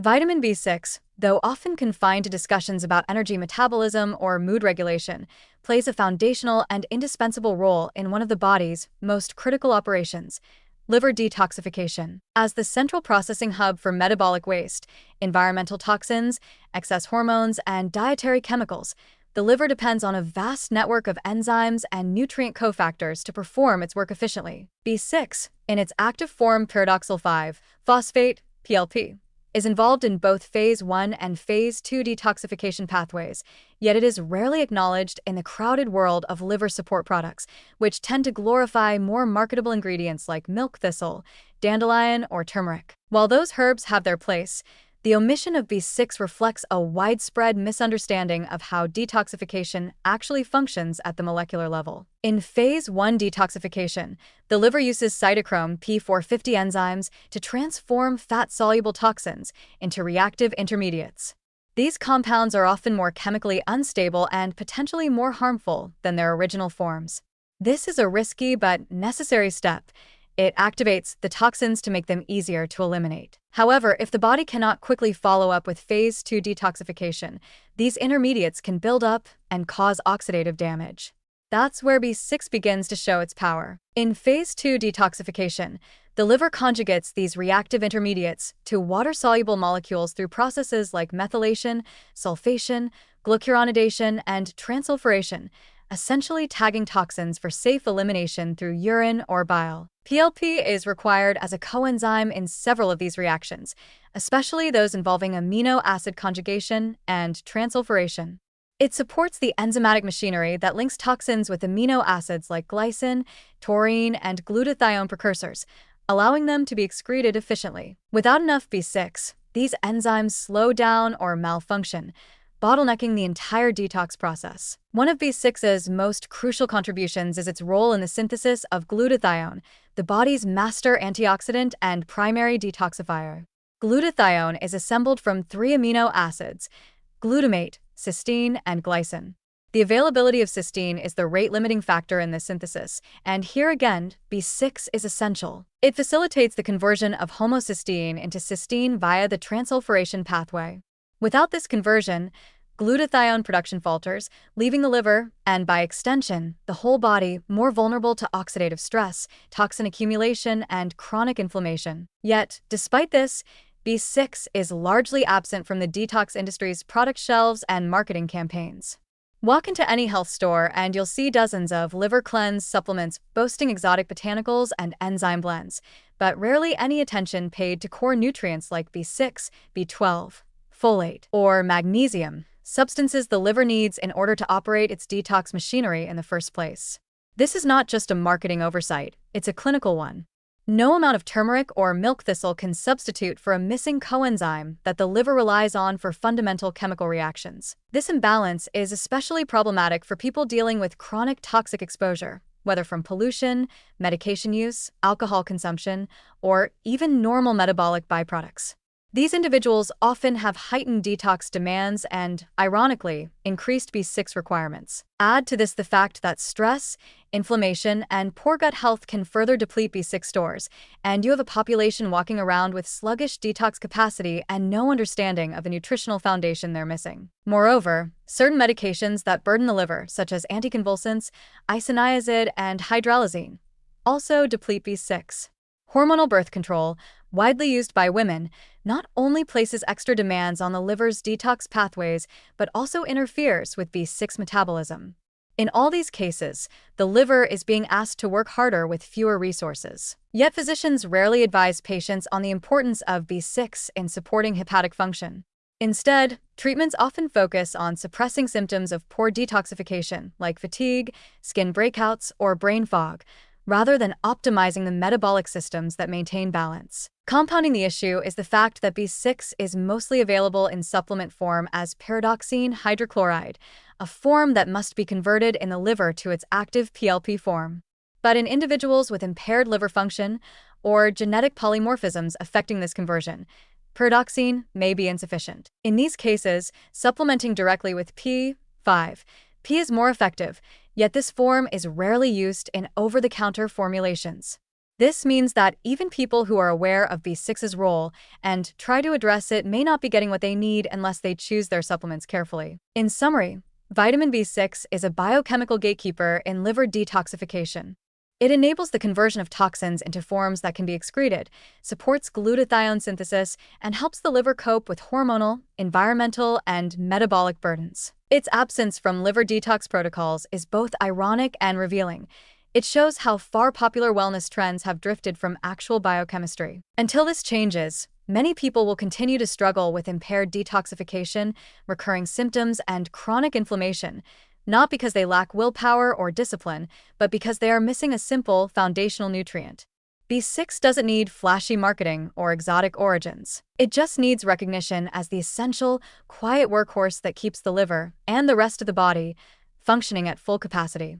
Vitamin B6, though often confined to discussions about energy metabolism or mood regulation, plays a foundational and indispensable role in one of the body's most critical operations: liver detoxification. As the central processing hub for metabolic waste, environmental toxins, excess hormones, and dietary chemicals, the liver depends on a vast network of enzymes and nutrient cofactors to perform its work efficiently. B6, in its active form pyridoxal 5-phosphate (PLP), is involved in both phase 1 and phase 2 detoxification pathways, yet it is rarely acknowledged in the crowded world of liver support products, which tend to glorify more marketable ingredients like milk thistle, dandelion, or turmeric. While those herbs have their place, the omission of B6 reflects a widespread misunderstanding of how detoxification actually functions at the molecular level. In phase 1 detoxification, the liver uses cytochrome P450 enzymes to transform fat-soluble toxins into reactive intermediates. These compounds are often more chemically unstable and potentially more harmful than their original forms. This is a risky but necessary step. It activates the toxins to make them easier to eliminate. However, if the body cannot quickly follow up with phase 2 detoxification, these intermediates can build up and cause oxidative damage. That's where B6 begins to show its power. In phase 2 detoxification, the liver conjugates these reactive intermediates to water-soluble molecules through processes like methylation, sulfation, glucuronidation, and transsulfuration, essentially tagging toxins for safe elimination through urine or bile. PLP is required as a coenzyme in several of these reactions, especially those involving amino acid conjugation and transsulfuration. It supports the enzymatic machinery that links toxins with amino acids like glycine, taurine, and glutathione precursors, allowing them to be excreted efficiently. Without enough B6, these enzymes slow down or malfunction, bottlenecking the entire detox process. One of B6's most crucial contributions is its role in the synthesis of glutathione, the body's master antioxidant and primary detoxifier. Glutathione is assembled from 3 amino acids: glutamate, cysteine, and glycine. The availability of cysteine is the rate-limiting factor in this synthesis, and here again, B6 is essential. It facilitates the conversion of homocysteine into cysteine via the transsulfuration pathway. Without this conversion, glutathione production falters, leaving the liver, and by extension, the whole body, more vulnerable to oxidative stress, toxin accumulation, and chronic inflammation. Yet, despite this, B6 is largely absent from the detox industry's product shelves and marketing campaigns. Walk into any health store and you'll see dozens of liver cleanse supplements boasting exotic botanicals and enzyme blends, but rarely any attention paid to core nutrients like B6, B12, folate, or magnesium, substances the liver needs in order to operate its detox machinery in the first place. This is not just a marketing oversight, it's a clinical one. No amount of turmeric or milk thistle can substitute for a missing coenzyme that the liver relies on for fundamental chemical reactions. This imbalance is especially problematic for people dealing with chronic toxic exposure, whether from pollution, medication use, alcohol consumption, or even normal metabolic byproducts. These individuals often have heightened detox demands and, ironically, increased B6 requirements. Add to this the fact that stress, inflammation, and poor gut health can further deplete B6 stores, and you have a population walking around with sluggish detox capacity and no understanding of the nutritional foundation they're missing. Moreover, certain medications that burden the liver, such as anticonvulsants, isoniazid, and hydralazine, also deplete B6. Hormonal birth control, widely used by women, not only places extra demands on the liver's detox pathways, but also interferes with B6 metabolism. In all these cases, the liver is being asked to work harder with fewer resources. Yet physicians rarely advise patients on the importance of B6 in supporting hepatic function. Instead, treatments often focus on suppressing symptoms of poor detoxification, like fatigue, skin breakouts, or brain fog, rather than optimizing the metabolic systems that maintain balance. Compounding the issue is the fact that B6 is mostly available in supplement form as pyridoxine hydrochloride, a form that must be converted in the liver to its active PLP form. But in individuals with impaired liver function or genetic polymorphisms affecting this conversion, pyridoxine may be insufficient. In these cases, supplementing directly with P is more effective, yet this form is rarely used in over-the-counter formulations. This means that even people who are aware of B6's role and try to address it may not be getting what they need unless they choose their supplements carefully. In summary, vitamin B6 is a biochemical gatekeeper in liver detoxification. It enables the conversion of toxins into forms that can be excreted, supports glutathione synthesis, and helps the liver cope with hormonal, environmental, and metabolic burdens. Its absence from liver detox protocols is both ironic and revealing. It shows how far popular wellness trends have drifted from actual biochemistry. Until this changes, many people will continue to struggle with impaired detoxification, recurring symptoms, and chronic inflammation, not because they lack willpower or discipline, but because they are missing a simple, foundational nutrient. B6 doesn't need flashy marketing or exotic origins. It just needs recognition as the essential, quiet workhorse that keeps the liver and the rest of the body functioning at full capacity.